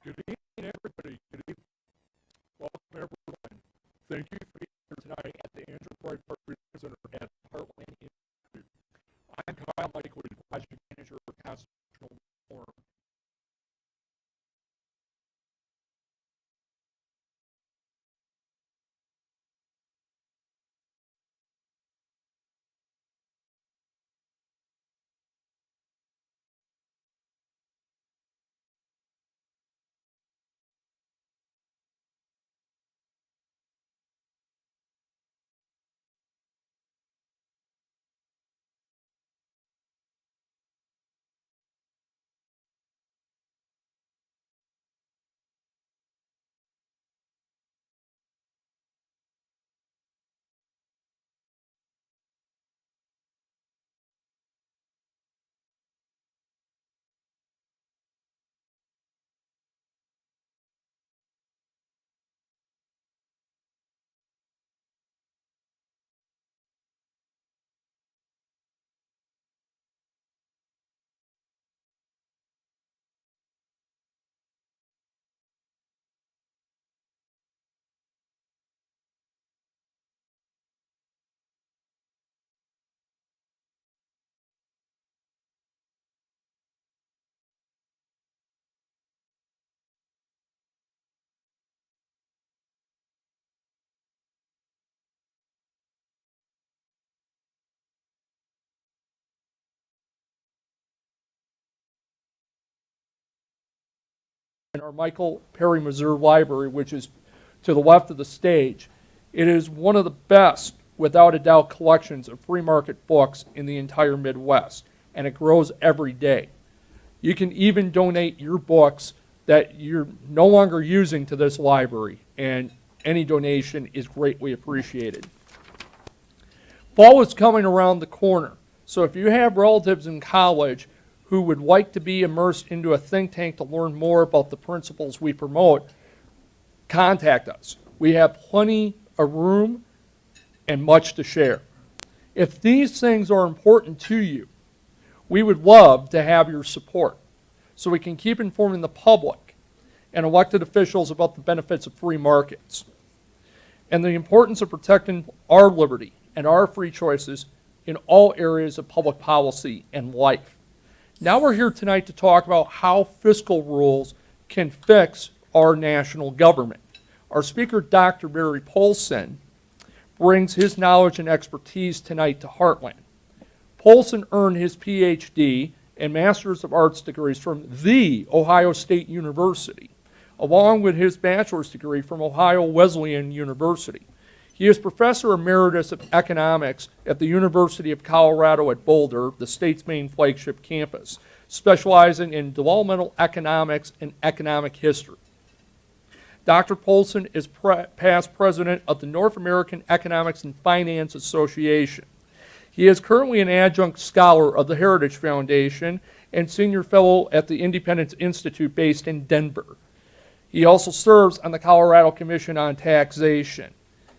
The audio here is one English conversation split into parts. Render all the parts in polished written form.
Good evening, everybody. Good evening. Welcome, everyone. Thank you for being here tonight at the Andrew Bright Park Research Center at Heartland Institute. I'm Kyle Lakewood, Project Manager for Constitutional Reform. In our Michael Perry Reserve Library, which is to the left of the stage. It is one of the best, without a doubt, collections of free market books in the entire Midwest, and it grows every day. You can even donate your books that you're no longer using to this library, and any donation is greatly appreciated. Fall is coming around the corner, so if you have relatives in college who would like to be immersed into a think tank to learn more about the principles we promote, contact us. We have plenty of room and much to share. If these things are important to you, we would love to have your support so we can keep informing the public and elected officials about the benefits of free markets and the importance of protecting our liberty and our free choices in all areas of public policy and life. Now we're here tonight to talk about how fiscal rules can fix our national government. Our speaker, Dr. Barry Poulson, brings his knowledge and expertise tonight to Heartland. Poulson earned his PhD and Master's of Arts degrees from The Ohio State University, along with his bachelor's degree from Ohio Wesleyan University. He is Professor Emeritus of Economics at the University of Colorado at Boulder, the state's main flagship campus, specializing in developmental economics and economic history. Dr. Poulson is past president of the North American Economics and Finance Association. He is currently an adjunct scholar of the Heritage Foundation and senior fellow at the Independence Institute based in Denver. He also serves on the Colorado Commission on Taxation.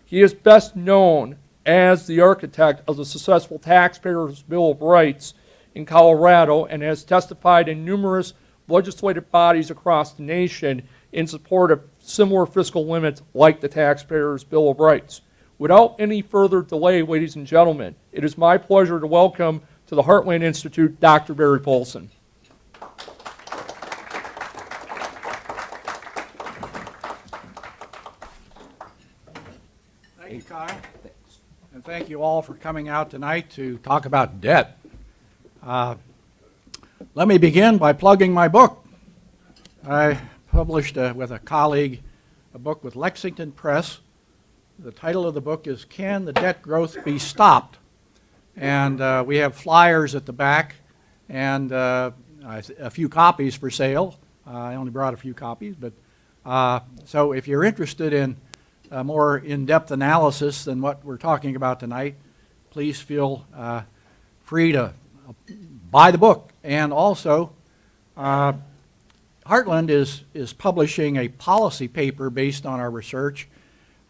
He is best known as the architect of the successful Taxpayers' Bill of Rights in Colorado and has testified in numerous legislative bodies across the nation in support of similar fiscal limits like the Taxpayers' Bill of Rights. Without any further delay, ladies and gentlemen, it is my pleasure to welcome to the Heartland Institute, Dr. Barry Poulson. Thank you, Kyle. And thank you all for coming out tonight to talk about debt. Let me begin by plugging my book. I published with a colleague a book with Lexington Press. The title of the book is Can the Debt Growth Be Stopped? And we have flyers at the back and a few copies for sale. I only brought a few copies, but so if you're interested in a more in-depth analysis than what we're talking about tonight, please feel free to buy the book. And also, Heartland is publishing a policy paper based on our research.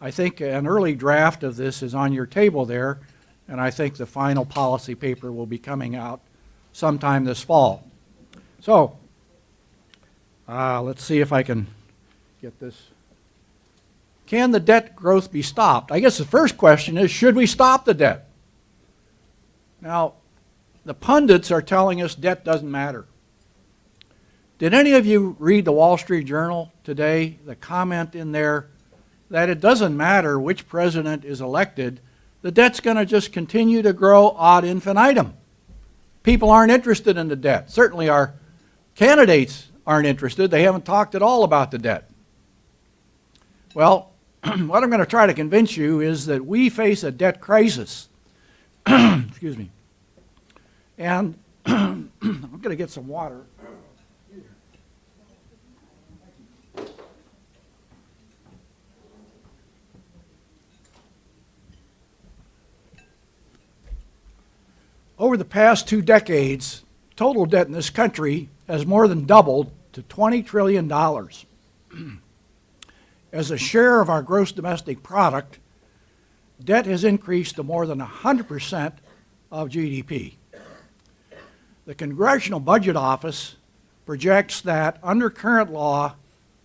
I think an early draft of this is on your table there, and I think the final policy paper will be coming out sometime this fall. So, Let's see if I can get this. Can the debt growth be stopped? I guess the first question is, should we stop the debt? Now, the pundits are telling us debt doesn't matter. Did any of you read the Wall Street Journal today, the comment in there that it doesn't matter which president is elected, the debt's going to just continue to grow ad infinitum. People aren't interested in the debt. Certainly our candidates aren't interested. They haven't talked at all about the debt. Well, what I'm going to try to convince you is that we face a debt crisis. Excuse me. And I'm going to get some water. Over the past 2 decades, total debt in this country has more than doubled to $20 trillion. As a share of our gross domestic product, debt has increased to more than 100% of GDP. The Congressional Budget Office projects that under current law,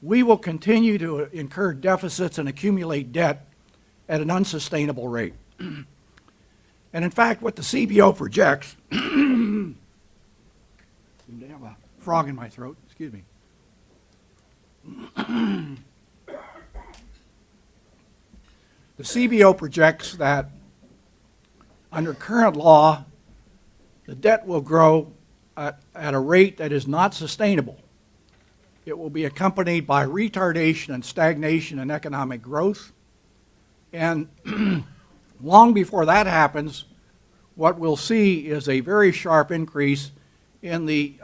we will continue to incur deficits and accumulate debt at an unsustainable rate. And in fact, what the CBO projects, seem to have a frog in my throat, excuse me. The CBO projects that under current law, the debt will grow at a rate that is not sustainable. It will be accompanied by retardation and stagnation in economic growth. And long before that happens, what we'll see is a very sharp increase in the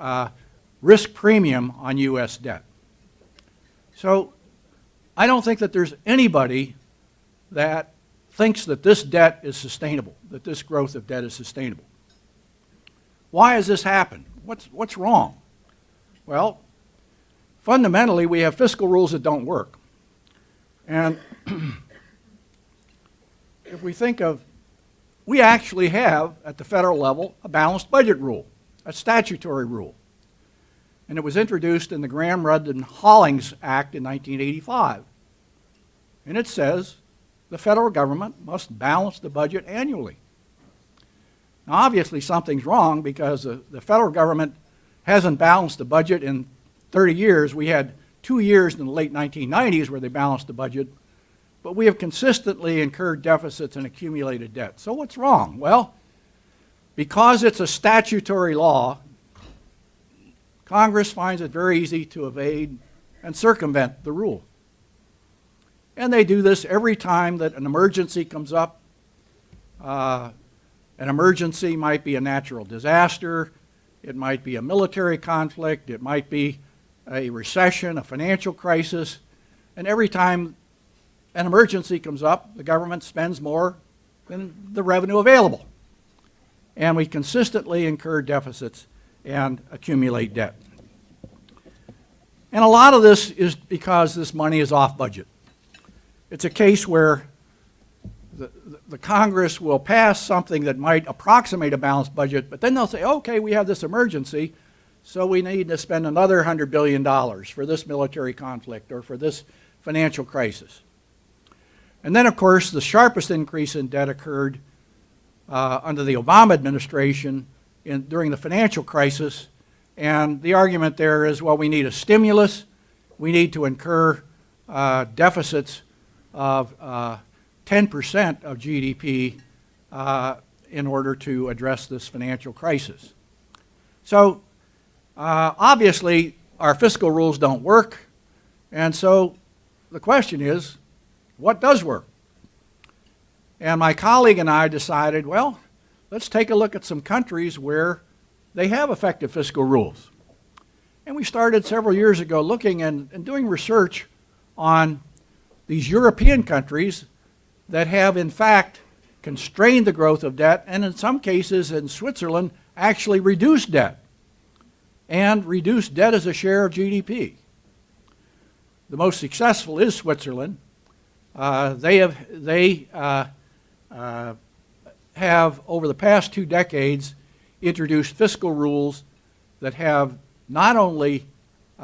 risk premium on U.S. debt. So I don't think that there's anybody that thinks that this debt is sustainable, that this growth of debt is sustainable. Why has this happened? What's wrong? Well, fundamentally, we have fiscal rules that don't work. And if we think of, we actually have, at the federal level, a balanced budget rule, a statutory rule. And it was introduced in the Graham-Rudin-Hollings Act in 1985. And it says the federal government must balance the budget annually. Now, obviously, something's wrong because the federal government hasn't balanced the budget in 30 years. We had 2 years in the late 1990s where they balanced the budget, but we have consistently incurred deficits and accumulated debt. So what's wrong? Well, because it's a statutory law, Congress finds it very easy to evade and circumvent the rule. And they do this every time that an emergency comes up. An emergency might be a natural disaster, it might be a military conflict, it might be a recession, a financial crisis, and every time an emergency comes up, the government spends more than the revenue available. And we consistently incur deficits and accumulate debt. And a lot of this is because this money is off budget. It's a case where the Congress will pass something that might approximate a balanced budget, but then they'll say, okay, we have this emergency, so we need to spend another $100 billion for this military conflict or for this financial crisis. And then, of course, the sharpest increase in debt occurred under the Obama administration during the financial crisis. And the argument there is, well, we need a stimulus. We need to incur deficits of 10% of GDP in order to address this financial crisis. So obviously, our fiscal rules don't work. And so the question is, what does work? And my colleague and I decided, well, let's take a look at some countries where they have effective fiscal rules. And we started several years ago looking and doing research on these European countries that have, in fact, constrained the growth of debt, and in some cases in Switzerland, actually reduced debt, and reduced debt as a share of GDP. The most successful is Switzerland. They have, over the past 2 decades, introduced fiscal rules that have not only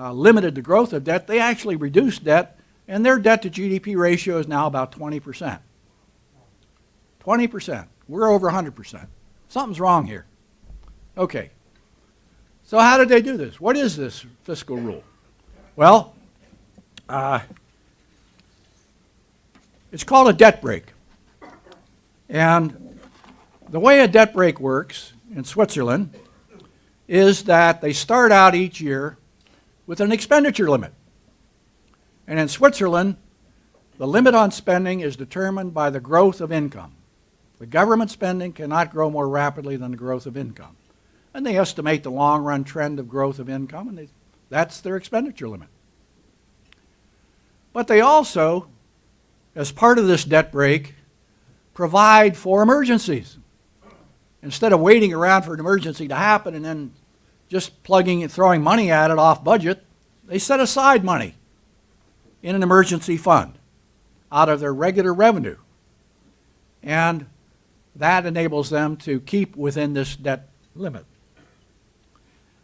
limited the growth of debt, they actually reduced debt, and their debt to GDP ratio is now about 20%. 20%. We're over 100%. Something's wrong here. Okay. So how did they do this? What is this fiscal rule? Well, it's called a debt brake. And the way a debt brake works in Switzerland is that they start out each year with an expenditure limit. And in Switzerland, the limit on spending is determined by the growth of income. The government spending cannot grow more rapidly than the growth of income. And they estimate the long-run trend of growth of income, and that's their expenditure limit. But they also, as part of this debt brake, provide for emergencies. Instead of waiting around for an emergency to happen and then just plugging and throwing money at it off budget, they set aside money in an emergency fund out of their regular revenue. And that enables them to keep within this debt limit.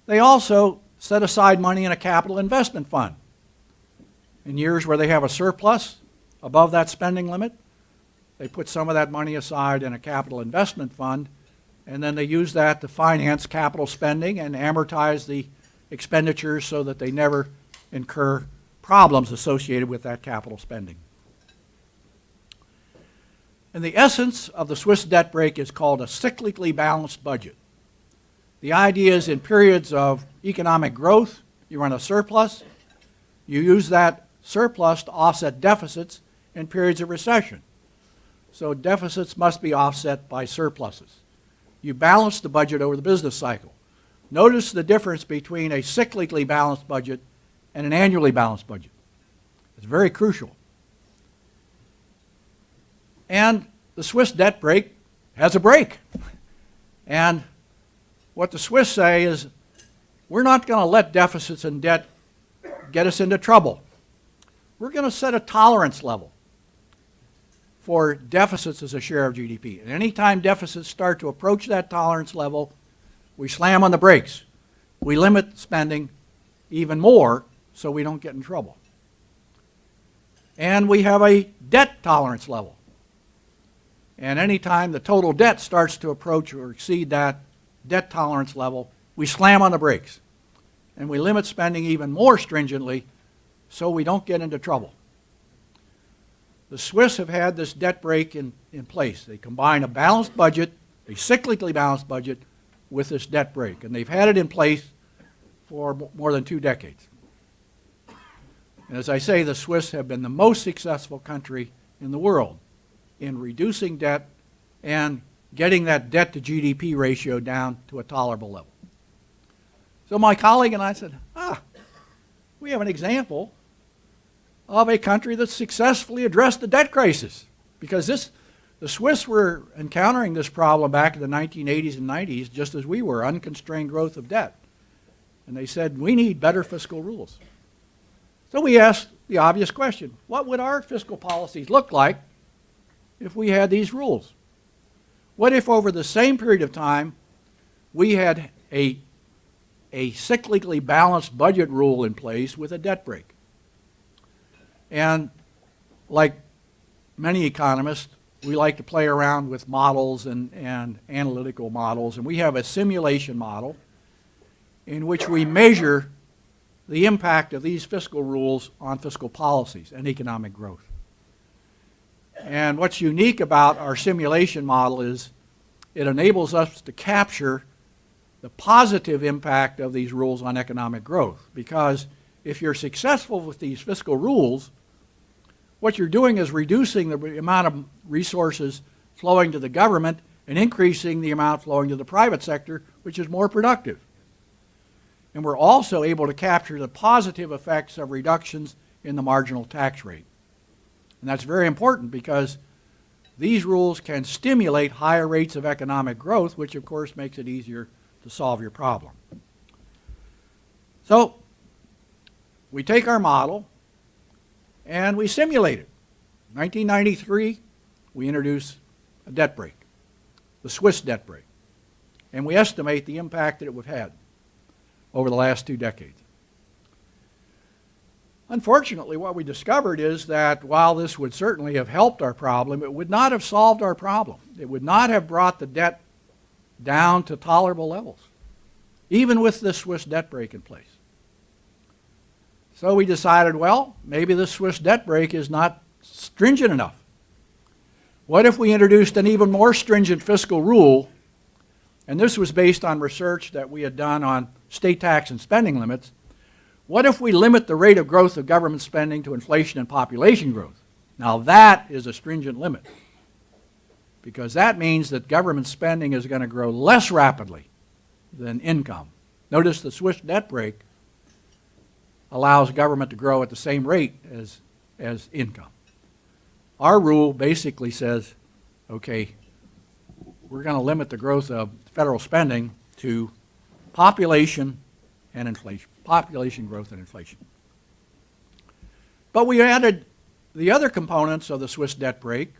They also set aside money in a capital investment fund. In years where they have a surplus above that spending limit, they put some of that money aside in a capital investment fund, and then they use that to finance capital spending and amortize the expenditures so that they never incur problems associated with that capital spending. And the essence of the Swiss debt brake is called a cyclically balanced budget. The idea is in periods of economic growth, you run a surplus, you use that surplus to offset deficits in periods of recession. So deficits must be offset by surpluses. You balance the budget over the business cycle. Notice the difference between a cyclically balanced budget and an annually balanced budget. It's very crucial. And the Swiss debt brake has a brake. And what the Swiss say is, we're not going to let deficits and debt get us into trouble. We're going to set a tolerance level for deficits as a share of GDP. And any time deficits start to approach that tolerance level, we slam on the brakes. We limit spending even more so we don't get in trouble. And we have a debt tolerance level. And any time the total debt starts to approach or exceed that debt tolerance level, we slam on the brakes. And we limit spending even more stringently so we don't get into trouble. The Swiss have had this debt brake in place. They combine a balanced budget, a cyclically balanced budget, with this debt brake. And they've had it in place for more than 2 decades. And as I say, the Swiss have been the most successful country in the world in reducing debt and getting that debt to GDP ratio down to a tolerable level. So my colleague and I said, we have an example of a country that successfully addressed the debt crisis. Because the Swiss were encountering this problem back in the 1980s and 90s, just as we were, unconstrained growth of debt. And they said, we need better fiscal rules. So we asked the obvious question, what would our fiscal policies look like if we had these rules? What if over the same period of time we had a cyclically balanced budget rule in place with a debt brake? And like many economists, we like to play around with models and analytical models, and we have a simulation model in which we measure the impact of these fiscal rules on fiscal policies and economic growth. And what's unique about our simulation model is it enables us to capture the positive impact of these rules on economic growth. Because if you're successful with these fiscal rules, what you're doing is reducing the amount of resources flowing to the government and increasing the amount flowing to the private sector, which is more productive. And we're also able to capture the positive effects of reductions in the marginal tax rate. And that's very important because these rules can stimulate higher rates of economic growth, which of course makes it easier to solve your problem. So we take our model and we simulate it. In 1993, we introduce a debt brake, the Swiss debt brake. And we estimate the impact that it would have had over the last 2 decades. Unfortunately, what we discovered is that while this would certainly have helped our problem, it would not have solved our problem. It would not have brought the debt down to tolerable levels, even with this Swiss debt brake in place. So we decided, well, maybe the Swiss debt brake is not stringent enough. What if we introduced an even more stringent fiscal rule? And this was based on research that we had done on state tax and spending limits. What if we limit the rate of growth of government spending to inflation and population growth? Now that is a stringent limit, because that means that government spending is going to grow less rapidly than income. Notice the Swiss debt brake allows government to grow at the same rate as income. Our rule basically says, okay, we're going to limit the growth of federal spending to population and inflation, population growth and inflation. But we added the other components of the Swiss debt brake.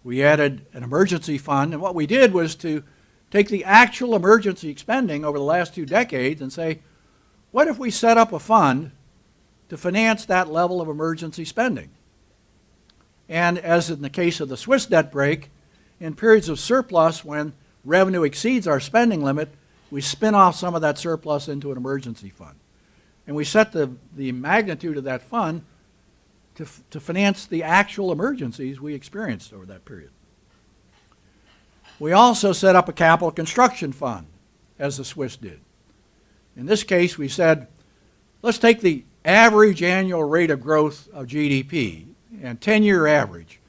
We added an emergency fund, and what we did was to take the actual emergency spending over the last 2 decades and say, what if we set up a fund to finance that level of emergency spending? And as in the case of the Swiss debt brake, in periods of surplus when revenue exceeds our spending limit, we spin off some of that surplus into an emergency fund. And we set the magnitude of that fund to finance the actual emergencies we experienced over that period. We also set up a capital construction fund, as the Swiss did. In this case, we said, let's take the average annual rate of growth of GDP and 10-year average.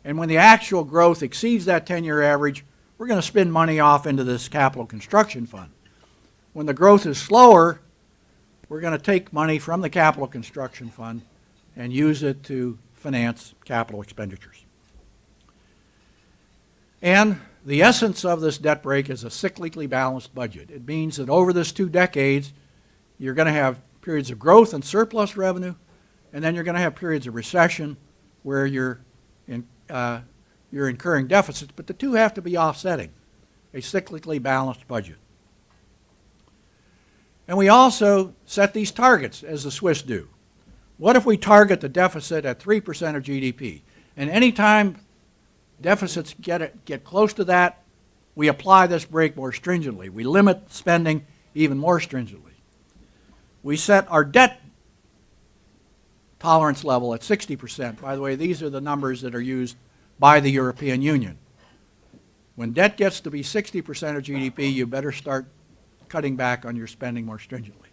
And when the actual growth exceeds that 10-year average, we're going to spend money off into this capital construction fund. When the growth is slower, we're going to take money from the capital construction fund and use it to finance capital expenditures. And the essence of this debt brake is a cyclically balanced budget. It means that over this 2 decades, you're going to have periods of growth and surplus revenue, and then you're going to have periods of recession where you're incurring deficits, but the two have to be offsetting, a cyclically balanced budget. And we also set these targets, as the Swiss do. What if we target the deficit at 3% of GDP? And any time deficits get close to that, we apply this brake more stringently. We limit spending even more stringently. We set our debt tolerance level at 60%. By the way, these are the numbers that are used by the European Union. When debt gets to be 60% of GDP, you better start cutting back on your spending more stringently.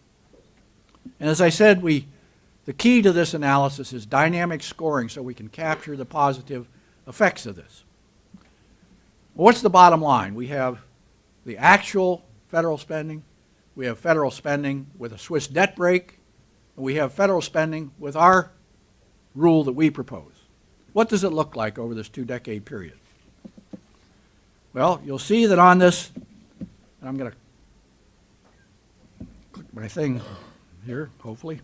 And as I said, the key to this analysis is dynamic scoring so we can capture the positive effects of this. Well, what's the bottom line? We have the actual federal spending, we have federal spending with a Swiss debt brake, and we have federal spending with our rule that we propose. What does it look like over this 2-decade period? Well, you'll see that on this, and I'm going to click my thing here, hopefully.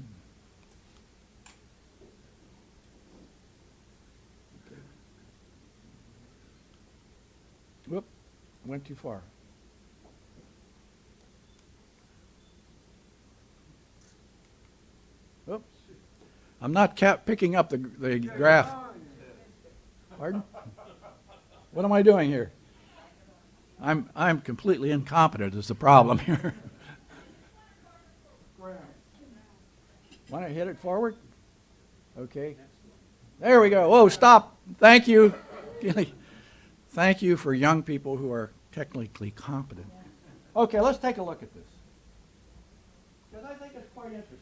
Whoop, went too far. Whoops. I'm not picking up the graph. Pardon? What am I doing here? I'm completely incompetent is the problem here. Want to hit it forward? Okay. There we go. Whoa, stop. Thank you. Thank you for young people who are technically competent. Okay, let's take a look at this, because I think it's quite interesting.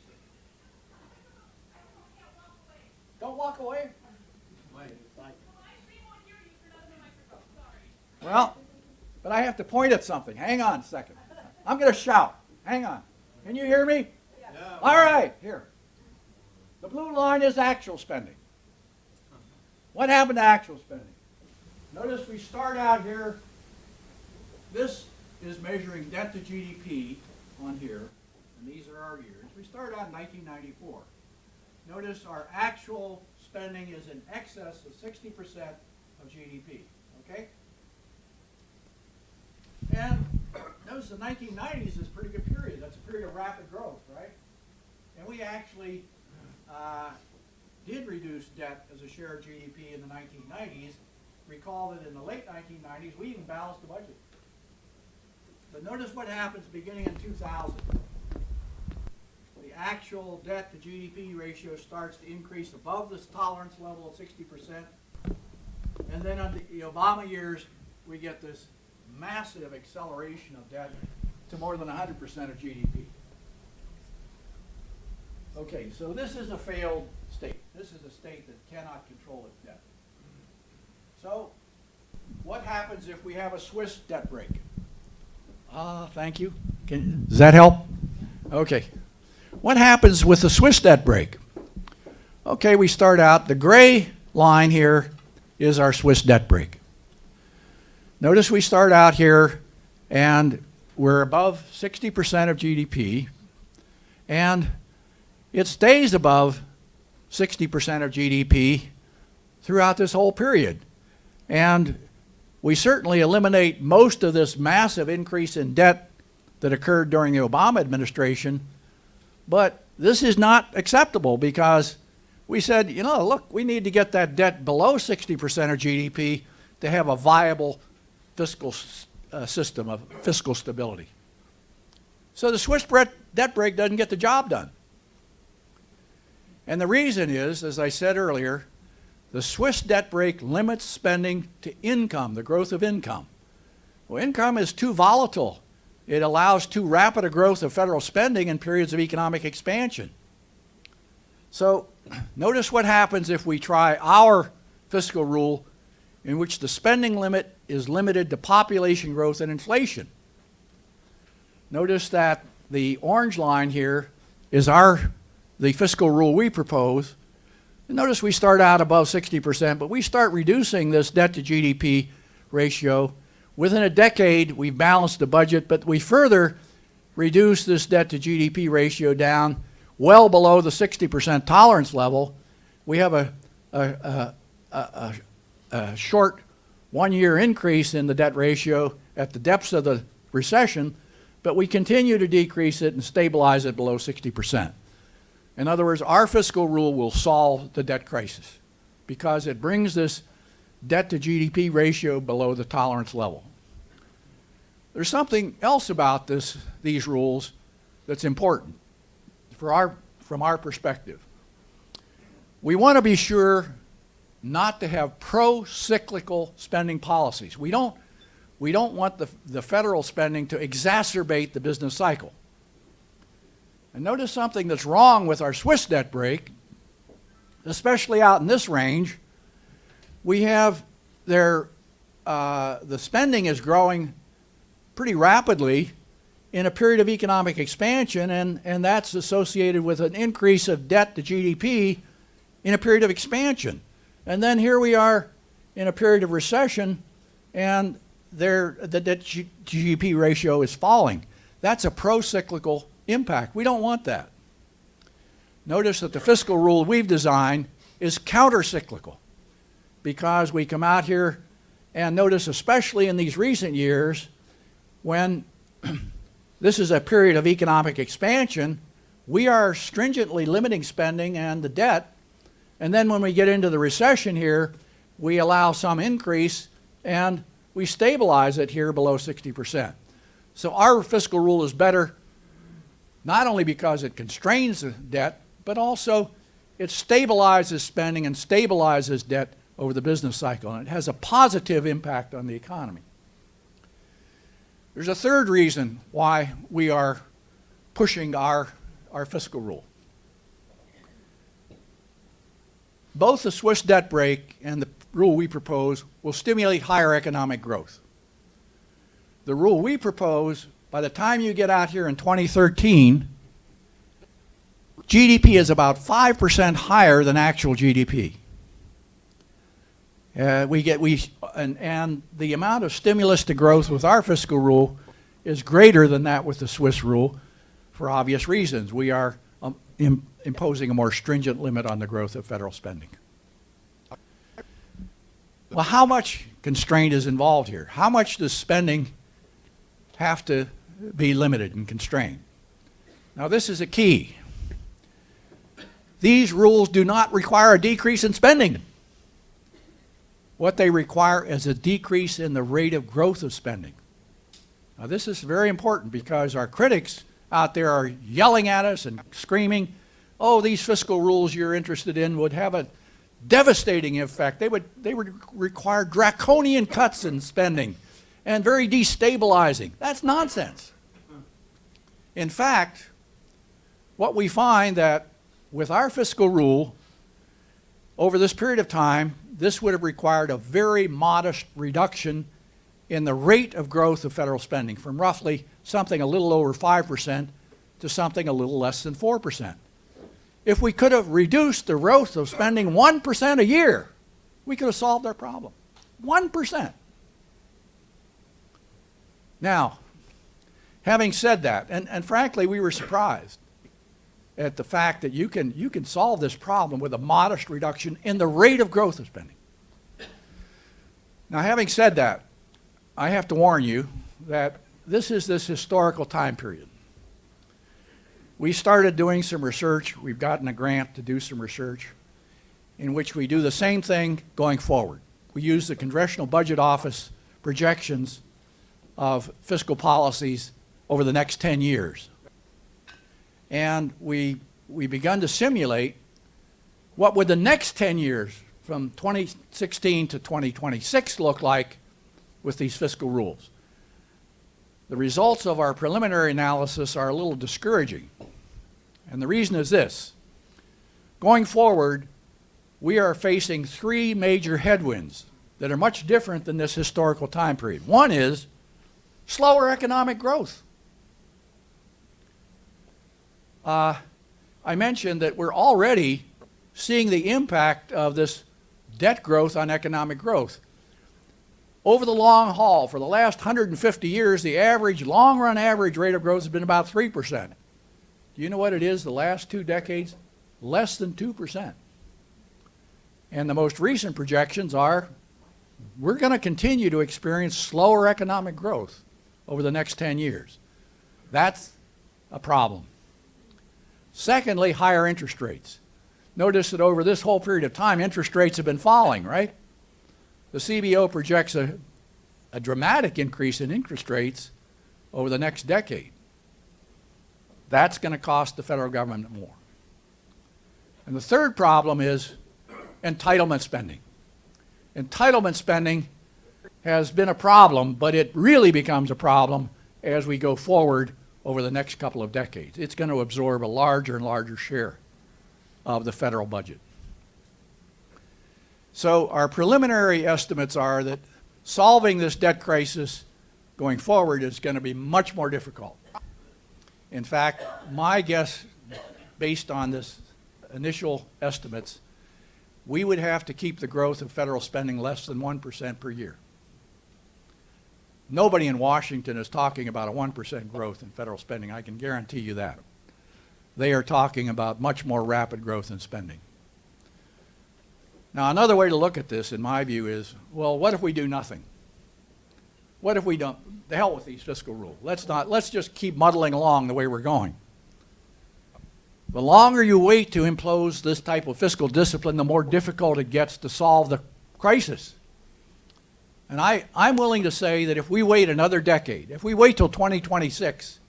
Don't walk away. Well, but I have to point at something. Hang on a second. I'm going to shout. Hang on. Can you hear me? Yeah. All right, here. The blue line is actual spending. What happened to actual spending? Notice we start out here. This is measuring debt to GDP on here, and these are our years. We start out in 1994. Notice our actual spending is in excess of 60% of GDP, okay? And notice the 1990s is a pretty good period. That's a period of rapid growth, right? And we actually did reduce debt as a share of GDP in the 1990s. Recall that in the late 1990s, we even balanced the budget. But notice what happens beginning in 2000. The actual debt to GDP ratio starts to increase above this tolerance level of 60%. And then under the Obama years, we get this massive acceleration of debt to more than 100% of GDP. Okay, so this is a failed state. This is a state that cannot control its debt. So, what happens if we have a Swiss debt break? Thank you. Does that help? Okay. What happens with the Swiss debt break? Okay, we start out. The gray line here is our Swiss debt break. Notice we start out here and we're above 60% of GDP, and it stays above 60% of GDP throughout this whole period. And we certainly eliminate most of this massive increase in debt that occurred during the Obama administration, but this is not acceptable because we said, you know, look, we need to get that debt below 60% of GDP to have a viable fiscal system of fiscal stability. So the Swiss debt break doesn't get the job done. And the reason is, as I said earlier, the Swiss debt break limits spending to income, the growth of income. Well, income is too volatile. It allows too rapid a growth of federal spending in periods of economic expansion. So notice what happens if we try our fiscal rule in which the spending limit is limited to population growth and inflation. Notice that the orange line here is the fiscal rule we propose. And notice we start out above 60%, but we start reducing this debt to GDP ratio. Within a decade, we've balanced the budget, but we further reduce this debt to GDP ratio down well below the 60% tolerance level. We have a short one-year increase in the debt ratio at the depths of the recession, but we continue to decrease it and stabilize it below 60%. In other words, our fiscal rule will solve the debt crisis because it brings this debt to GDP ratio below the tolerance level. There's something else about these rules that's important from our perspective. We want to be sure not to have pro-cyclical spending policies. We don't want the federal spending to exacerbate the business cycle. And notice something that's wrong with our Swiss debt break, especially out in this range. We have the spending is growing pretty rapidly in a period of economic expansion, and that's associated with an increase of debt to GDP in a period of expansion. And then here we are in a period of recession, and the debt to GDP ratio is falling. That's a pro-cyclical impact. We don't want that. Notice that the fiscal rule we've designed is counter-cyclical because we come out here and notice, especially in these recent years, when this is a period of economic expansion, we are stringently limiting spending and the debt, and then when we get into the recession here, we allow some increase and we stabilize it here below 60%. So our fiscal rule is better not only because it constrains the debt, but also it stabilizes spending and stabilizes debt over the business cycle, and it has a positive impact on the economy. There's a third reason why we are pushing our fiscal rule. Both the Swiss debt break and the rule we propose will stimulate higher economic growth. The rule we propose, by the time you get out here in 2013, GDP is about 5% higher than actual GDP. And the amount of stimulus to growth with our fiscal rule is greater than that with the Swiss rule for obvious reasons. We are imposing a more stringent limit on the growth of federal spending. Well, how much constraint is involved here? How much does spending have to be limited and constrained? Now, this is a key. These rules do not require a decrease in spending. What they require is a decrease in the rate of growth of spending. Now, this is very important because our critics out there are yelling at us and screaming, oh, these fiscal rules you're interested in would have a devastating effect. They would require draconian cuts in spending and very destabilizing. That's nonsense. In fact, what we find that with our fiscal rule, over this period of time, this would have required a very modest reduction in the rate of growth of federal spending from roughly something a little over 5% to something a little less than 4%. If we could have reduced the growth of spending 1% a year, we could have solved our problem. 1%. Now, having said that, and frankly, we were surprised at the fact that you can solve this problem with a modest reduction in the rate of growth of spending. Now, having said that, I have to warn you that this is this historical time period. We started doing some research. We've gotten a grant to do some research in which we do the same thing going forward. We use the Congressional Budget Office projections of fiscal policies over the next 10 years. And we begun to simulate what would the next 10 years from 2016 to 2026 look like with these fiscal rules. The results of our preliminary analysis are a little discouraging. And the reason is this. Going forward, we are facing three major headwinds that are much different than this historical time period. One is slower economic growth. I mentioned that we're already seeing the impact of this debt growth on economic growth. Over the long haul, for the last 150 years, the average, long-run average rate of growth has been about 3%. Do you know what it is the last 2 decades? Less than 2%. And the most recent projections are we're going to continue to experience slower economic growth over the next 10 years. That's a problem. Secondly, higher interest rates. Notice that over this whole period of time, interest rates have been falling, right? The CBO projects a dramatic increase in interest rates over the next decade. That's going to cost the federal government more. And the third problem is entitlement spending. Entitlement spending has been a problem, but it really becomes a problem as we go forward over the next couple of decades. It's going to absorb a larger and larger share of the federal budget. So our preliminary estimates are that solving this debt crisis going forward is going to be much more difficult. In fact, my guess, based on this initial estimates, we would have to keep the growth of federal spending less than 1% per year. Nobody in Washington is talking about a 1% growth in federal spending. I can guarantee you that. They are talking about much more rapid growth in spending. Now, another way to look at this, in my view, is, well, what if we do nothing? What if we don't? The hell with these fiscal rules. Let's just keep muddling along the way we're going. The longer you wait to impose this type of fiscal discipline, the more difficult it gets to solve the crisis. And I'm willing to say that if we wait another decade, if we wait till 2026,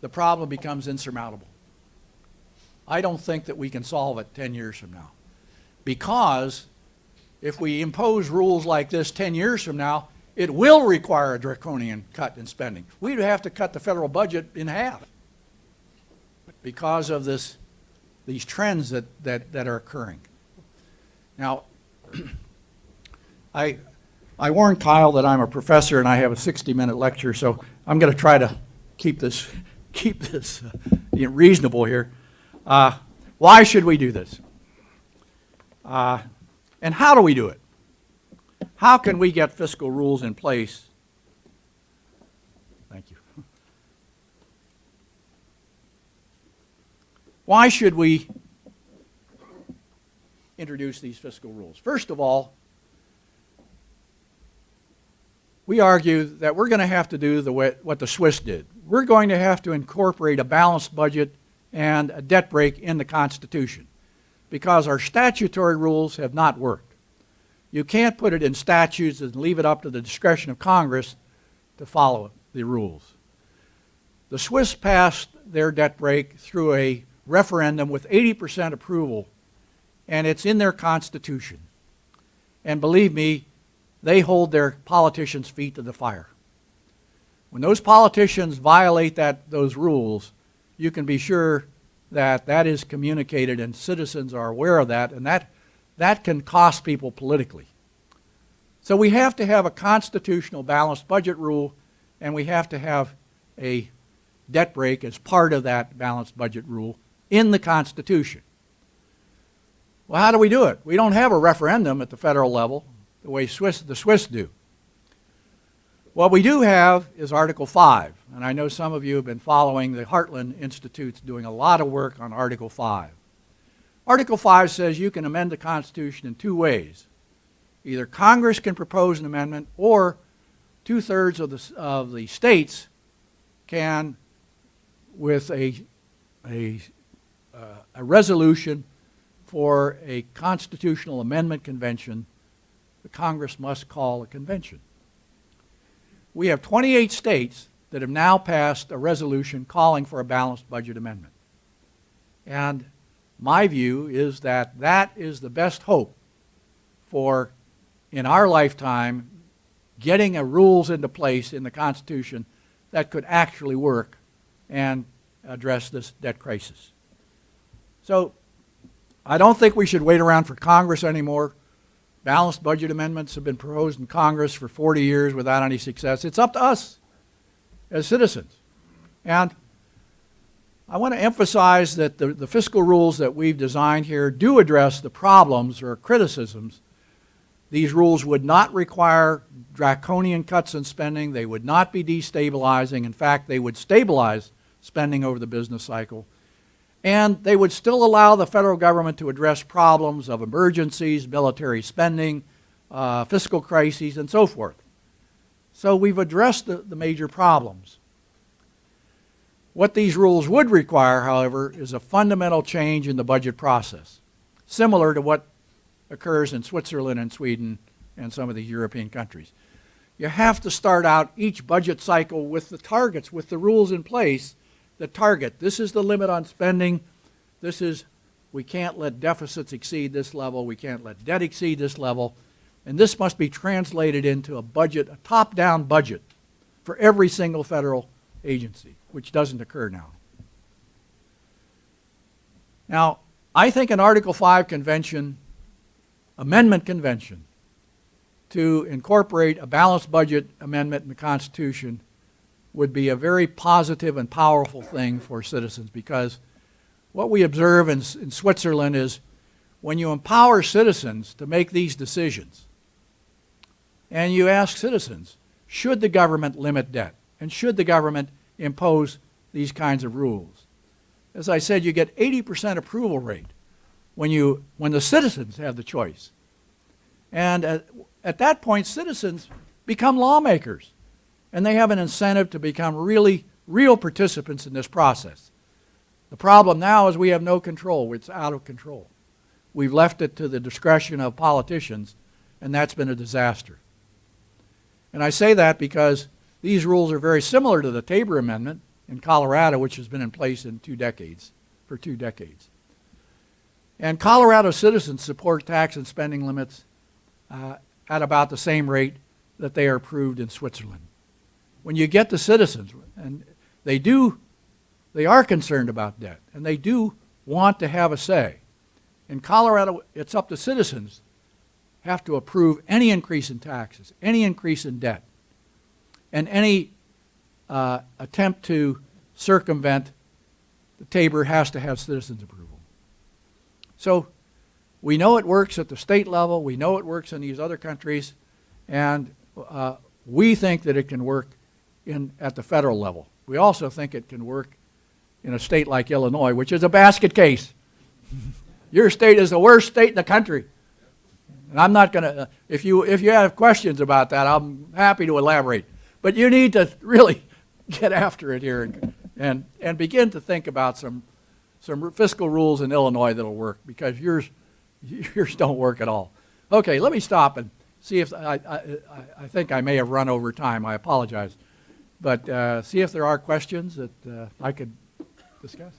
the problem becomes insurmountable. I don't think that we can solve it 10 years from now. Because if we impose rules like this 10 years from now, it will require a draconian cut in spending. We'd have to cut the federal budget in half because of these trends that are occurring. Now, I warned Kyle that I'm a professor and I have a 60-minute lecture, so I'm going to try to keep this reasonable here. Why should we do this? And how do we do it? How can we get fiscal rules in place? Thank you. Why should we introduce these fiscal rules? First of all, we argue that we're going to have to do what the Swiss did. We're going to have to incorporate a balanced budget and a debt break in the Constitution, because our statutory rules have not worked. You can't put it in statutes and leave it up to the discretion of Congress to follow the rules. The Swiss passed their debt break through a referendum with 80% approval, and it's in their Constitution. And believe me, they hold their politicians' feet to the fire. When those politicians violate those rules, you can be sure that that is communicated and citizens are aware of that, and that can cost people politically. So we have to have a constitutional balanced budget rule, and we have to have a debt break as part of that balanced budget rule in the Constitution. Well, how do we do it? We don't have a referendum at the federal level the way the Swiss do. What we do have is Article 5, and I know some of you have been following the Heartland Institute's doing a lot of work on Article 5. Article 5 says you can amend the Constitution in two ways. Either Congress can propose an amendment, or two-thirds of the states can, with a resolution for a constitutional amendment convention, the Congress must call a convention. We have 28 states that have now passed a resolution calling for a balanced budget amendment. And my view is that that is the best hope for, in our lifetime, getting rules into place in the Constitution that could actually work and address this debt crisis. So I don't think we should wait around for Congress anymore. Balanced budget amendments have been proposed in Congress for 40 years without any success. It's up to us as citizens. And I want to emphasize that the fiscal rules that we've designed here do address the problems or criticisms. These rules would not require draconian cuts in spending. They would not be destabilizing. In fact, they would stabilize spending over the business cycle. And they would still allow the federal government to address problems of emergencies, military spending, fiscal crises, and so forth. So we've addressed the major problems. What these rules would require, however, is a fundamental change in the budget process, similar to what occurs in Switzerland and Sweden and some of the European countries. You have to start out each budget cycle with the targets, with the rules in place. The target, this is the limit on spending, this is, we can't let deficits exceed this level, we can't let debt exceed this level, and this must be translated into a budget, a top-down budget for every single federal agency, which doesn't occur now. Now, I think an Article 5 convention, amendment convention, to incorporate a balanced budget amendment in the Constitution would be a very positive and powerful thing for citizens, because what we observe in Switzerland is when you empower citizens to make these decisions and you ask citizens, should the government limit debt and should the government impose these kinds of rules? As I said, you get 80% approval rate when the citizens have the choice. And at that point, citizens become lawmakers. And they have an incentive to become real participants in this process. The problem now is we have no control. It's out of control. We've left it to the discretion of politicians, and that's been a disaster. And I say that because these rules are very similar to the TABOR Amendment in Colorado, which has been in place for 2 decades. And Colorado citizens support tax and spending limits at about the same rate that they are approved in Switzerland. When you get the citizens, and they are concerned about debt, and they do want to have a say. In Colorado, it's up to citizens have to approve any increase in taxes, any increase in debt, and any attempt to circumvent the TABOR has to have citizens' approval. So we know it works at the state level, we know it works in these other countries, and we think that it can work at the federal level. We also think it can work in a state like Illinois, which is a basket case. Your state is the worst state in the country. And I'm not going to, if you have questions about that, I'm happy to elaborate. But you need to really get after it here and begin to think about some some fiscal rules in Illinois that'll work, because yours don't work at all. Okay, let me stop and see if I think I may have run over time. I apologize. But see if there are questions that I could discuss.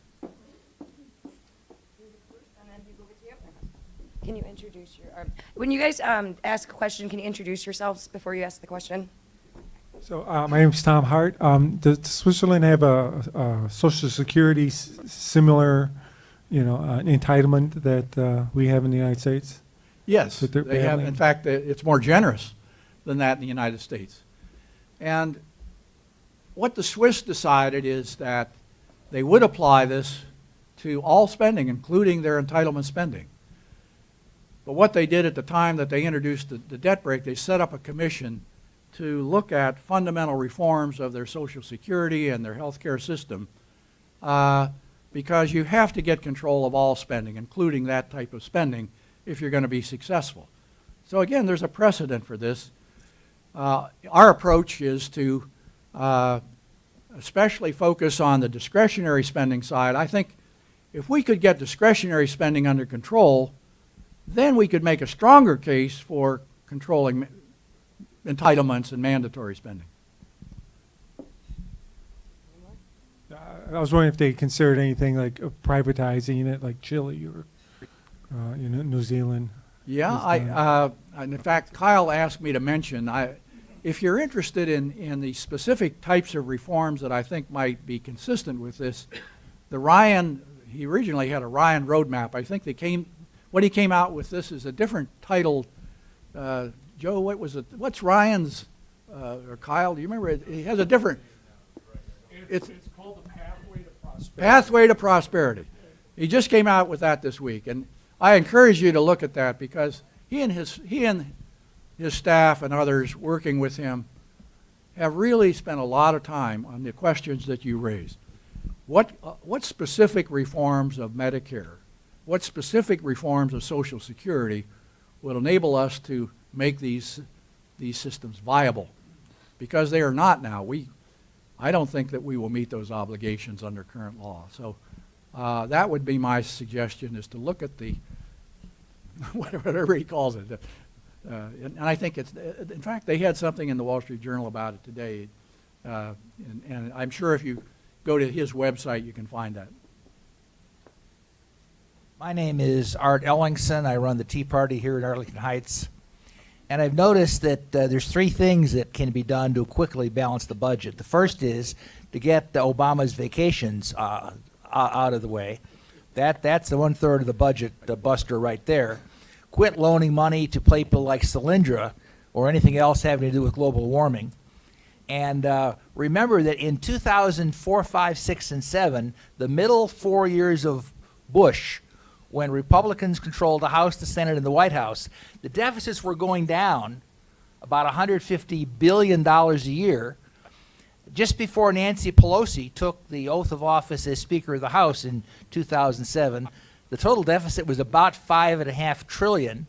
Can you introduce when you guys ask a question, can you introduce yourselves before you ask the question? So my name is Tom Hart. Does Switzerland have a Social Security similar, entitlement that we have in the United States? Yes, With their they have. family? In fact, it's more generous than that in the United States. And what the Swiss decided is that they would apply this to all spending, including their entitlement spending. But what they did at the time that they introduced the debt brake, they set up a commission to look at fundamental reforms of their Social Security and their health care system, because you have to get control of all spending, including that type of spending, if you're going to be successful. So again, there's a precedent for this. Our approach is to especially focus on the discretionary spending side. I think if we could get discretionary spending under control, then we could make a stronger case for controlling entitlements and mandatory spending. I was wondering if they considered anything like privatizing it, like Chile or New Zealand. Yeah, and in fact, Kyle asked me to mention, if you're interested in the specific types of reforms that I think might be consistent with this, he originally had a Ryan roadmap. I think what he came out with this is a different title. Joe, what was it? What's Ryan's, or Kyle, do you remember? He has a different. It's called the Pathway to Prosperity. Pathway to Prosperity. He just came out with that this week, and I encourage you to look at that, because he and his staff and others working with him have really spent a lot of time on the questions that you raised. What specific reforms of Medicare, what specific reforms of Social Security will enable us to make these systems viable? Because they are not now. I don't think that we will meet those obligations under current law. So that would be my suggestion, is to look at the, whatever he calls it. And I think in fact, they had something in the Wall Street Journal about it today. And I'm sure if you go to his website, you can find that. My name is Art Ellingson. I run the Tea Party here in Arlington Heights. And I've noticed that there's three things that can be done to quickly balance the budget. The first is to get Obama's vacations out of the way. That's the 1/3 of the budget buster right there. Quit loaning money to people like Solyndra or anything else having to do with global warming. And remember that in 2004, 5, 6, and 7, the middle 4 years of Bush, when Republicans controlled the House, the Senate, and the White House, the deficits were going down about $150 billion a year. Just before Nancy Pelosi took the oath of office as Speaker of the House in 2007, the total deficit was about $5.5 trillion,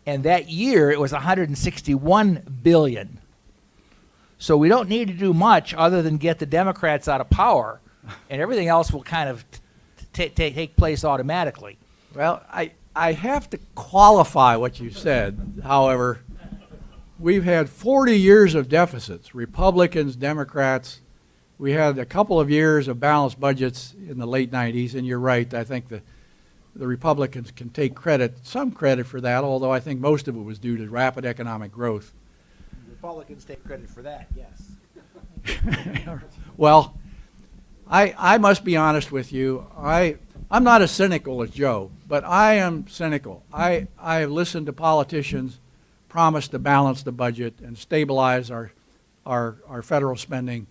and that year it was $161 billion. So we don't need to do much other than get the Democrats out of power, and everything else will kind of take place automatically. Well, I have to qualify what you said. However, we've had 40 years of deficits, Republicans, Democrats. We had a couple of years of balanced budgets in the late 90s, and you're right. I think the Republicans can take some credit for that, although I think most of it was due to rapid economic growth. Republicans take credit for that, yes. Well, I must be honest with you. I'm not as cynical as Joe, but I am cynical. I have listened to politicians promise to balance the budget and stabilize our federal spending,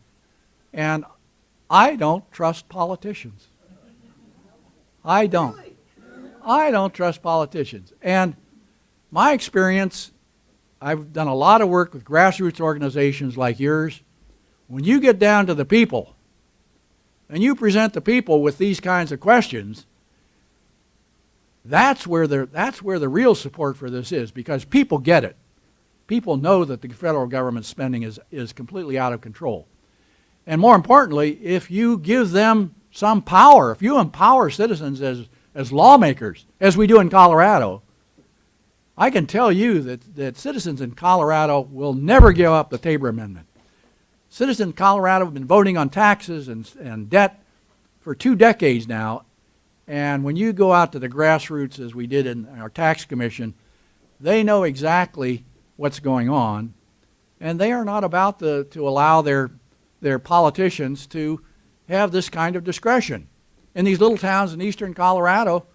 and I don't trust politicians. I don't. I don't trust politicians. And my experience, I've done a lot of work with grassroots organizations like yours. When you get down to the people, and you present the people with these kinds of questions, that's where the real support for this is, because people get it. People know that the federal government spending is completely out of control. And more importantly, if you give them some power, if you empower citizens as lawmakers, as we do in Colorado, I can tell you that citizens in Colorado will never give up the TABOR Amendment. Citizens in Colorado have been voting on taxes and debt for 2 decades now, and when you go out to the grassroots, as we did in our tax commission, they know exactly what's going on, and they are not about to allow their politicians to have this kind of discretion. In these little towns in eastern Colorado,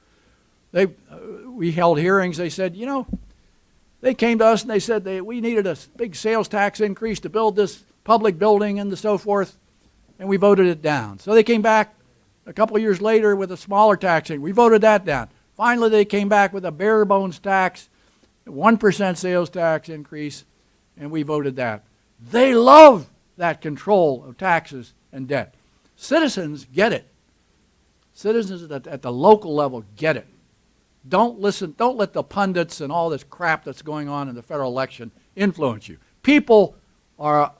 we held hearings. They said, they came to us and they said we needed a big sales tax increase to build this public building and so forth, and we voted it down. So they came back a couple of years later with a smaller tax increase. We voted that down. Finally, they came back with a bare bones tax, 1% sales tax increase, and we voted that. They love that control of taxes and debt. Citizens get it. Citizens at the local level get it. Don't let the pundits and all this crap that's going on in the federal election influence you. People are,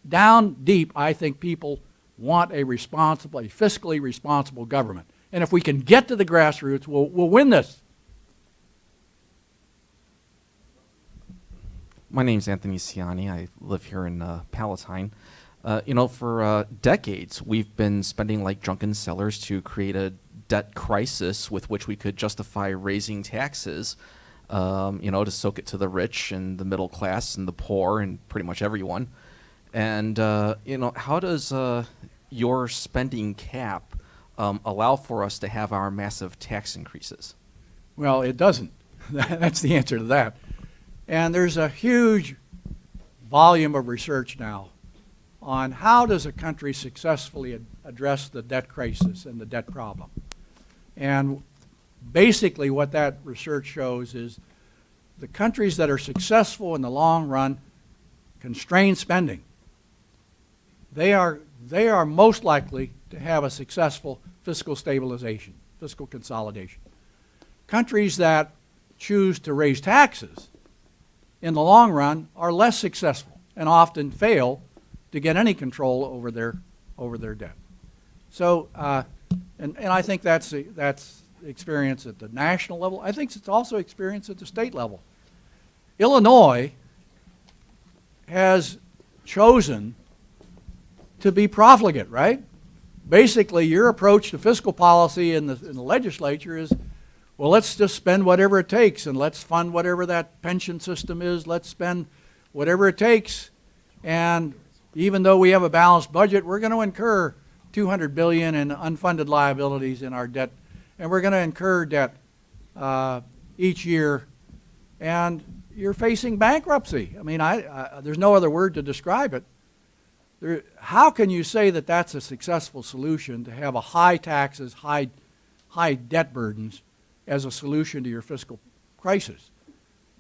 down deep, I think people want a fiscally responsible government. And if we can get to the grassroots, we'll win this. My name's Anthony Ciani. I live here in Palatine. For decades, we've been spending like drunken sailors to create a debt crisis with which we could justify raising taxes, to soak it to the rich and the middle class and the poor and pretty much everyone. And, how does your spending cap allow for us to have our massive tax increases? Well, it doesn't. That's the answer to that. And there's a huge volume of research now on how does a country successfully address the debt crisis and the debt problem. And basically what that research shows is the countries that are successful in the long run constrain spending. They are most likely to have a successful fiscal stabilization, fiscal consolidation. Countries that choose to raise taxes in the long run are less successful and often fail to get any control over their debt. So, and I think that's experience at the national level. I think it's also experience at the state level. Illinois has chosen to be profligate, right? Basically, your approach to fiscal policy in the legislature is, well, let's just spend whatever it takes, and let's fund whatever that pension system is. Let's spend whatever it takes, and even though we have a balanced budget, we're going to incur $200 billion in unfunded liabilities in our debt, and we're going to incur debt each year, and you're facing bankruptcy. I mean, there's no other word to describe it. How can you say that that's a successful solution to have a high taxes, high debt burdens as a solution to your fiscal crisis?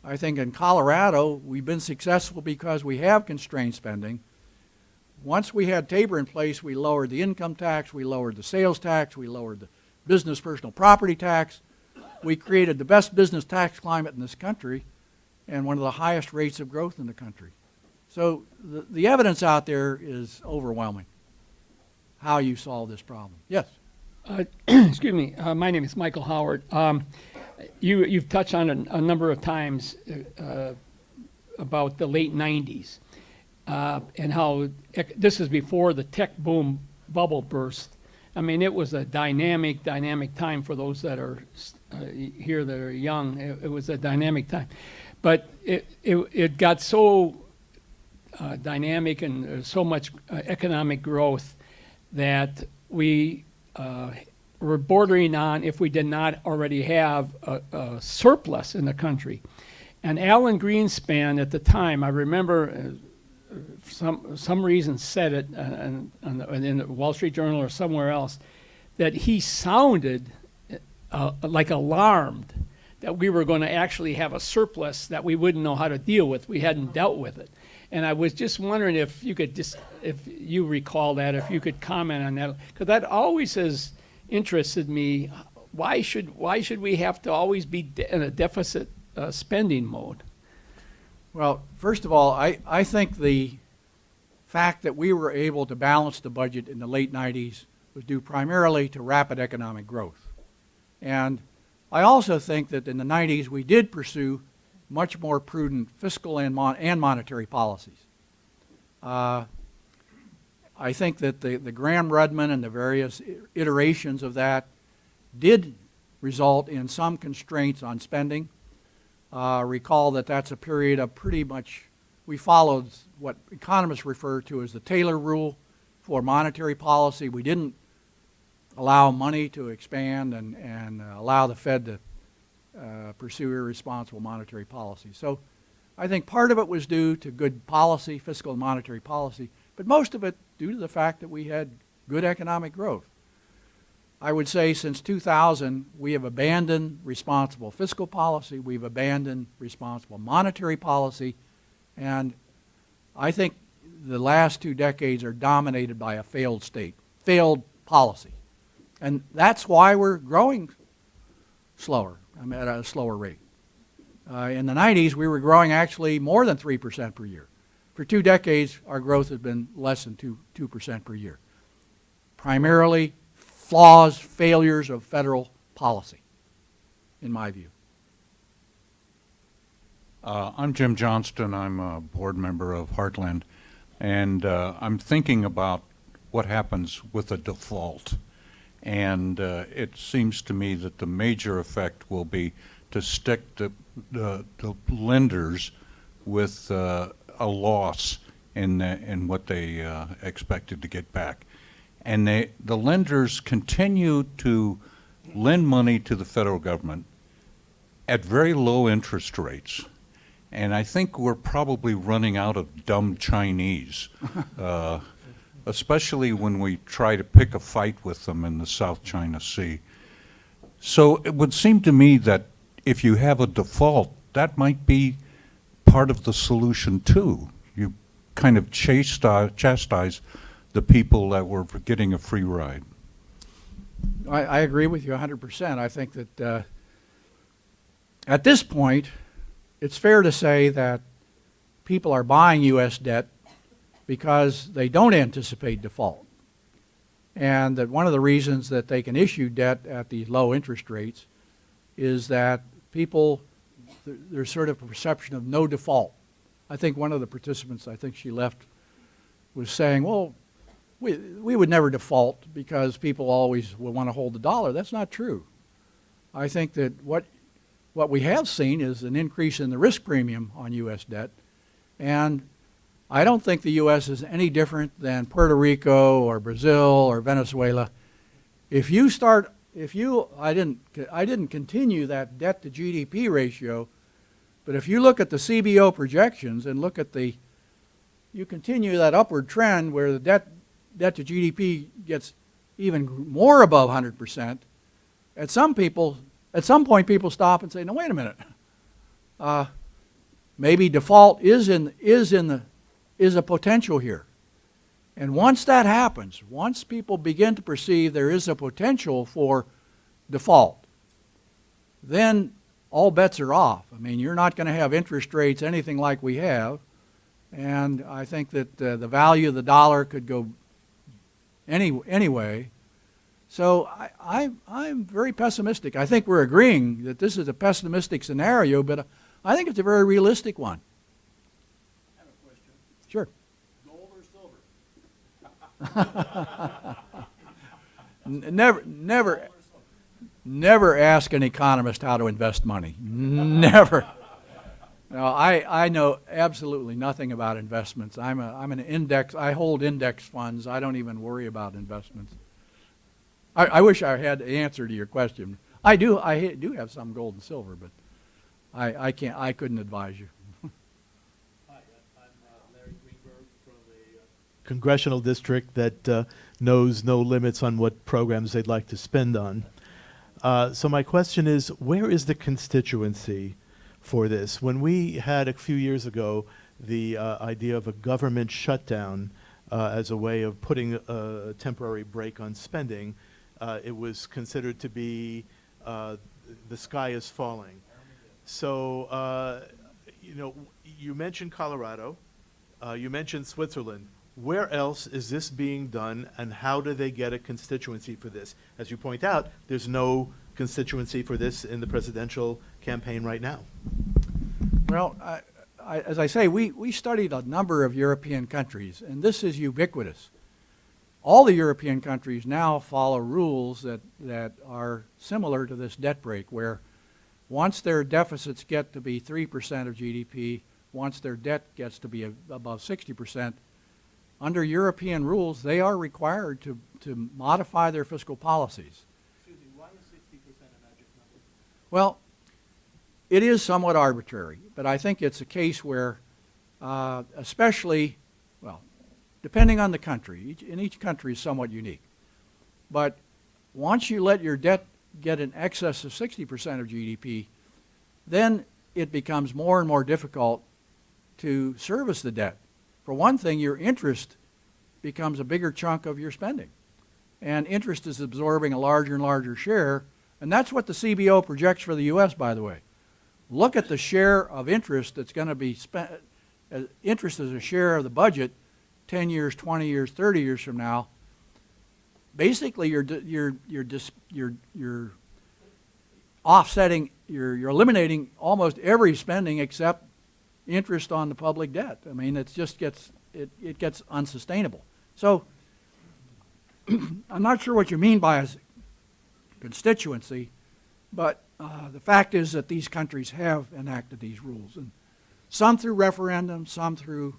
I think in Colorado, we've been successful because we have constrained spending. Once we had TABOR in place, we lowered the income tax, we lowered the sales tax, we lowered the business personal property tax. We created the best business tax climate in this country and one of the highest rates of growth in the country. So the evidence out there is overwhelming, how you solve this problem. Yes? Excuse me. My name is Michael Howard. You've touched on a number of times about the late 90s and how this is before the tech boom bubble burst. I mean, it was a dynamic time for those that are here that are young. It was a dynamic time. But it got so dynamic and so much economic growth that we were bordering on, if we did not already have a surplus in the country. And Alan Greenspan at the time, I remember some reason said it in the Wall Street Journal or somewhere else, that he sounded like alarmed that we were going to actually have a surplus that we wouldn't know how to deal with. We hadn't dealt with it. And I was just wondering if you could if you recall that, if you could comment on that, because that always has interested me. Why should we have to always be in a deficit spending mode? Well, first of all, I think the fact that we were able to balance the budget in the late 90s was due primarily to rapid economic growth. And I also think that in the 90s we did pursue much more prudent fiscal and monetary policies. I think that the Graham-Rudman and the various iterations of that did result in some constraints on spending. Recall that that's a period of pretty much, we followed what economists refer to as the Taylor rule for monetary policy. We didn't allow money to expand and allow the Fed to pursue irresponsible monetary policy. So I think part of it was due to good policy, fiscal and monetary policy, but most of it due to the fact that we had good economic growth. I would say since 2000, we have abandoned responsible fiscal policy, we've abandoned responsible monetary policy, and I think the last 2 decades are dominated by a failed state, failed policy. And that's why we're growing slower, at a slower rate. In the 90s, we were growing actually more than 3% per year. For 2 decades, our growth has been less than 2% per year. Primarily flaws, failures of federal policy, in my view. I'm Jim Johnston. I'm a board member of Heartland, and I'm thinking about what happens with a default. And it seems to me that the major effect will be to stick the lenders with a loss in what they expected to get back. And the lenders continue to lend money to the federal government at very low interest rates. And I think we're probably running out of dumb Chinese, especially when we try to pick a fight with them in the South China Sea. So it would seem to me that if you have a default, that might be part of the solution too. You kind of chastise the people that were getting a free ride. I agree with you 100%. I think that at this point, it's fair to say that people are buying U.S. debt because they don't anticipate default. And that one of the reasons that they can issue debt at these low interest rates is that people, there's sort of a perception of no default. I think one of the participants, I think she left, was saying, well, we would never default because people always will want to hold the dollar. That's not true. I think that what we have seen is an increase in the risk premium on U.S. debt, and I don't think the U.S. is any different than Puerto Rico or Brazil or Venezuela. I didn't continue that debt to GDP ratio, but if you look at the CBO projections and look at you continue that upward trend where the debt to GDP gets even more above 100%, at some point people stop and say, no, wait a minute. Maybe default is a potential here. And once that happens, once people begin to perceive there is a potential for default, then all bets are off. I mean, you're not going to have interest rates anything like we have, and I think that the value of the dollar could go anyway. So I'm very pessimistic. I think we're agreeing that this is a pessimistic scenario, but I think it's a very realistic one. I have a question. Sure. Gold or silver? Never ask an economist how to invest money. Never. No, I know absolutely nothing about investments. I'm an index. I hold index funds. I don't even worry about investments. I wish I had the answer to your question. I do have some gold and silver, but I couldn't advise you. Hi, I'm Larry Greenberg from a congressional district that knows no limits on what programs they'd like to spend on. So my question is, where is the constituency for this? When we had a few years ago the idea of a government shutdown as a way of putting a temporary break on spending, it was considered to be the sky is falling. So, you mentioned Colorado, you mentioned Switzerland. Where else is this being done, and how do they get a constituency for this? As you point out, there's no constituency for this in the presidential campaign right now. Well, as I say, we studied a number of European countries, and this is ubiquitous. All the European countries now follow rules that are similar to this debt break, where once their deficits get to be 3% of GDP, once their debt gets to be above 60%, under European rules, they are required to modify their fiscal policies. Excuse me, why is 60% a magic number? Well, it is somewhat arbitrary, but I think it's a case where, especially, well, depending on the country, each country is somewhat unique. But once you let your debt get in excess of 60% of GDP, then it becomes more and more difficult to service the debt. For one thing, your interest becomes a bigger chunk of your spending. And interest is absorbing a larger and larger share, and that's what the CBO projects for the U.S., by the way. Look at the share of interest that's going to be spent, interest as a share of the budget 10 years, 20 years, 30 years from now. Basically, you're offsetting, you're eliminating almost every spending except interest on the public debt. I mean, it just gets, it gets unsustainable. So I'm not sure what you mean by a constituency, but the fact is that these countries have enacted these rules, and some through referendum, some through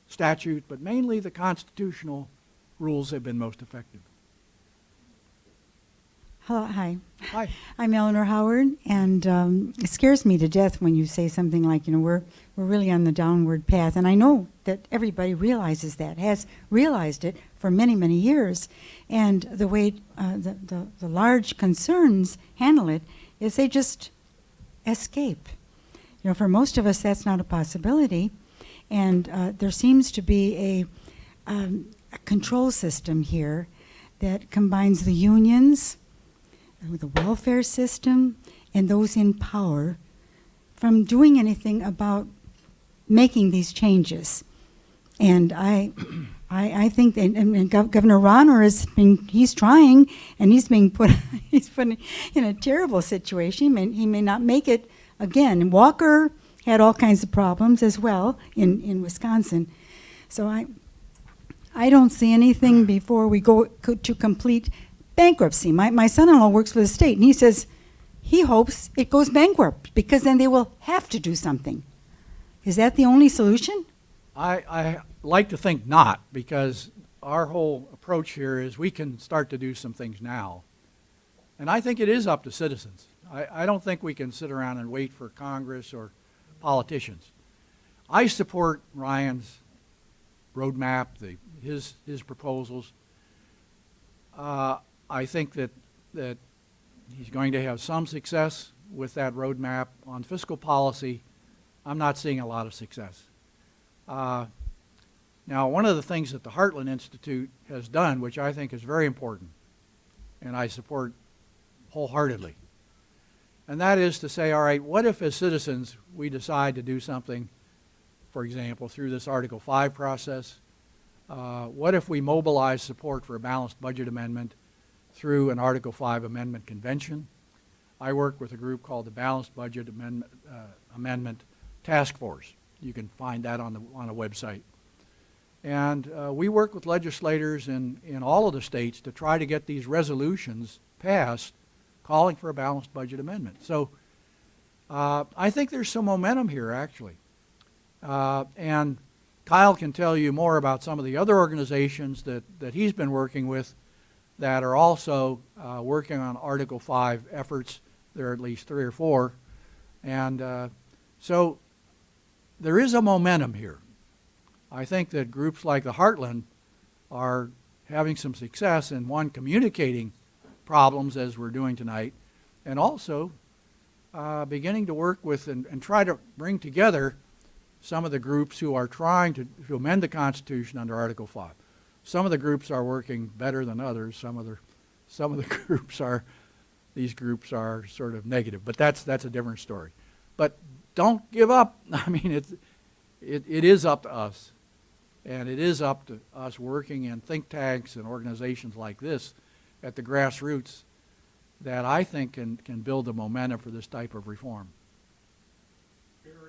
statute, but mainly the constitutional rules have been most effective. Hello, hi. Hi. I'm Eleanor Howard, and it scares me to death when you say something like, you know, we're really on the downward path. And I know that everybody realizes that, has realized it for many, many years. And the way the large concerns handle it is they just escape. You know, for most of us, that's not a possibility. And there seems to be a control system here that combines the unions with the welfare system and those in power from doing anything about making these changes. And I think that, and Governor Rauner he's trying, and he's being put in a terrible situation. He may not make it again. Walker had all kinds of problems as well in Wisconsin. So I don't see anything before we go to complete bankruptcy. My son-in-law works for the state, and he says he hopes it goes bankrupt because then they will have to do something. Is that the only solution? I like to think not, because our whole approach here is we can start to do some things now. And I think it is up to citizens. I don't think we can sit around and wait for Congress or politicians. I support Ryan's roadmap, his proposals. I think that he's going to have some success with that roadmap. On fiscal policy, I'm not seeing a lot of success. Now, one of the things that the Heartland Institute has done, which I think is very important, and I support wholeheartedly, and that is to say, all right, what if as citizens we decide to do something, for example, through this Article 5 process? What if we mobilize support for a balanced budget amendment through an Article 5 amendment convention? I work with a group called the Balanced Budget Amendment Task Force. You can find that on a website. And we work with legislators in all of the states to try to get these resolutions passed calling for a balanced budget amendment. So I think there's some momentum here, actually. And Kyle can tell you more about some of the other organizations that he's been working with that are also working on Article 5 efforts. There are at least 3 or 4. And so there is a momentum here. I think that groups like the Heartland are having some success in, one, communicating problems as we're doing tonight, and also beginning to work with and try to bring together some of the groups who are trying to amend the Constitution under Article 5. Some of the groups are working better than others. Some of the these groups are sort of negative, but that's a different story. But don't give up. I mean, it is up to us. And it is up to us working in think tanks and organizations like this at the grassroots that I think can build the momentum for this type of reform.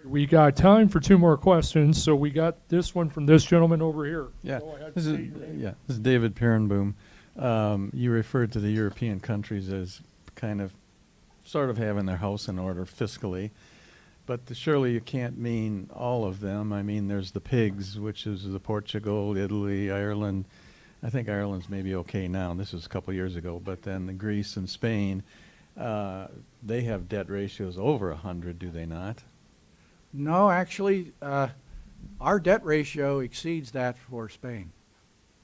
We got time for 2 more questions, so we got this one from this gentleman over here. Yeah, Go ahead, this is Steve. this is David Perenboom. You referred to the European countries as kind of, sort of having their house in order fiscally, but surely you can't mean all of them. I mean, there's the pigs, which is the Portugal, Italy, Ireland. I think Ireland's maybe okay now. This was a couple years ago, but then the Greece and Spain, they have debt ratios over 100, do they not? No, actually, our debt ratio exceeds that for Spain.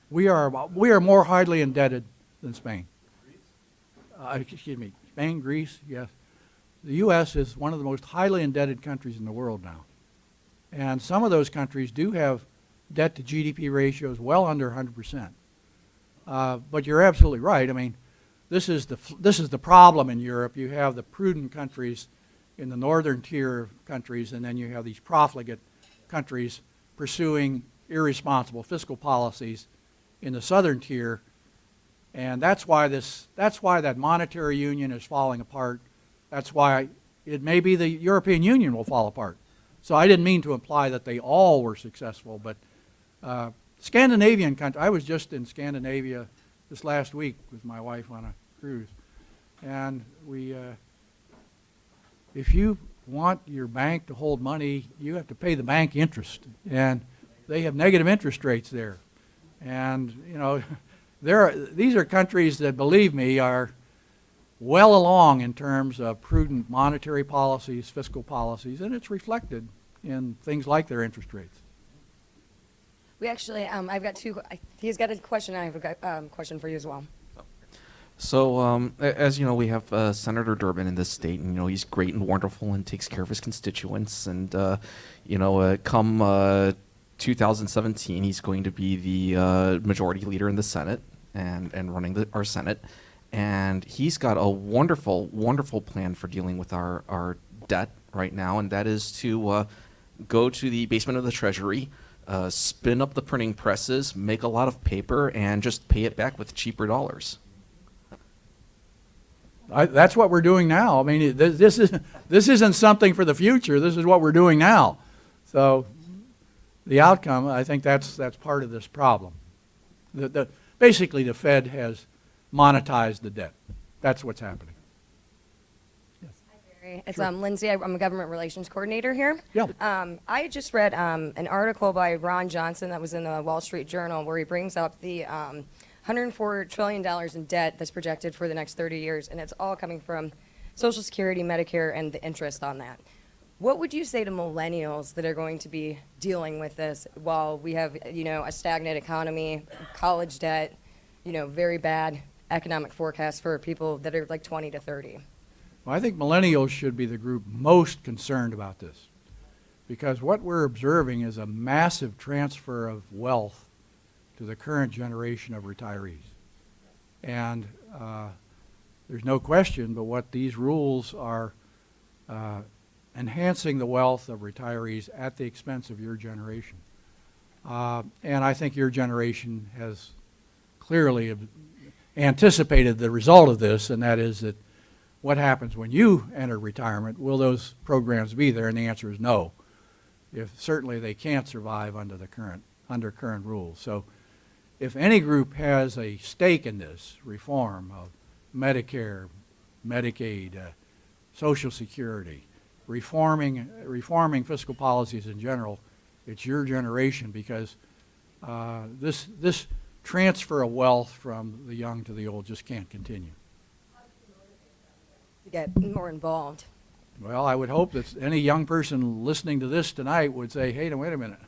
We are more highly indebted than Spain. Excuse me, Spain, Greece, yes. The U.S. is one of the most highly indebted countries in the world now. And some of those countries do have debt to GDP ratios well under 100%. But you're absolutely right. I mean, this is the problem in Europe. You have the prudent countries in the northern tier of countries, and then you have these profligate countries pursuing irresponsible fiscal policies in the southern tier. And that's why that monetary union is falling apart. That's why it may be the European Union will fall apart. So I didn't mean to imply that they all were successful, but Scandinavian countries, I was just in Scandinavia this last week with my wife on a cruise. And if you want your bank to hold money, you have to pay the bank interest. And they have negative interest rates there. And, you know, these are countries that, believe me, are well along in terms of prudent monetary policies, fiscal policies, and it's reflected in things like their interest rates. We actually, I've got he's got a question, I have a question for you as well. So, as you know, we have Senator Durbin in this state, and, you know, he's great and wonderful and takes care of his constituents. And, you know, come 2017, he's going to be the majority leader in the Senate and running our Senate. And he's got a wonderful, wonderful plan for dealing with our debt right now, and that is to go to the basement of the Treasury, spin up the printing presses, make a lot of paper, and just pay it back with cheaper dollars. That's what we're doing now. I mean, this isn't something for the future. This is what we're doing now. So the outcome, I think that's part of this problem. Basically, the Fed has monetized the debt. That's what's happening. Yes. Hi, Barry. It's Lindsay. I'm a government relations coordinator here. Yeah. I just read an article by Ron Johnson that was in the Wall Street Journal where he brings up the $104 trillion in debt that's projected for the next 30 years, and it's all coming from Social Security, Medicare, and the interest on that. What would you say to millennials that are going to be dealing with this while we have, you know, a stagnant economy, college debt, you know, very bad economic forecast for people that are like 20 to 30? Well, I think millennials should be the group most concerned about this, because what we're observing is a massive transfer of wealth to the current generation of retirees. And there's no question but what these rules are enhancing the wealth of retirees at the expense of your generation. And I think your generation has clearly anticipated the result of this, and that is that what happens when you enter retirement? Will those programs be there? And the answer is no. Certainly they can't survive under current rules. So if any group has a stake in this reform of Medicare, Medicaid, Social Security, reforming fiscal policies in general, it's your generation, because this transfer of wealth from the young to the old just can't continue. To get more involved. Well, I would hope that any young person listening to this tonight would say, hey, wait a minute.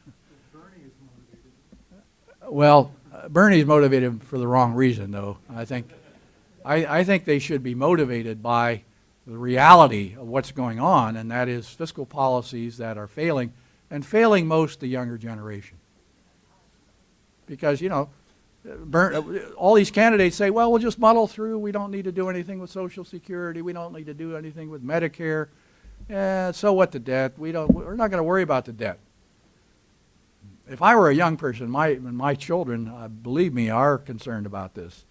Well, Bernie's motivated for the wrong reason, though. I think they should be motivated by the reality of what's going on, and that is fiscal policies that are failing, and failing most the younger generation. Because, you know, all these candidates say, well, we'll just muddle through. We don't need to do anything with Social Security. We don't need to do anything with Medicare. So what, the debt? We're not going to worry about the debt. if I were a young person, my children, believe me, are concerned about this.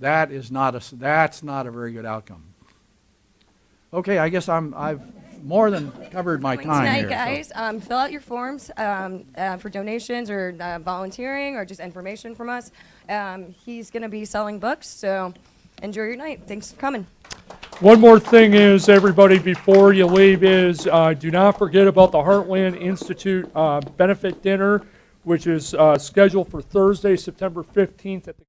That's not a very good outcome. Okay, I guess I've more than covered my time Tonight, here. guys, fill out your forms for donations or volunteering or just information from us. He's going to be selling books, so enjoy your night. Thanks for coming. One more thing is, everybody, before you leave, is do not forget about the Heartland Institute benefit dinner, which is scheduled for Thursday, September 15th at the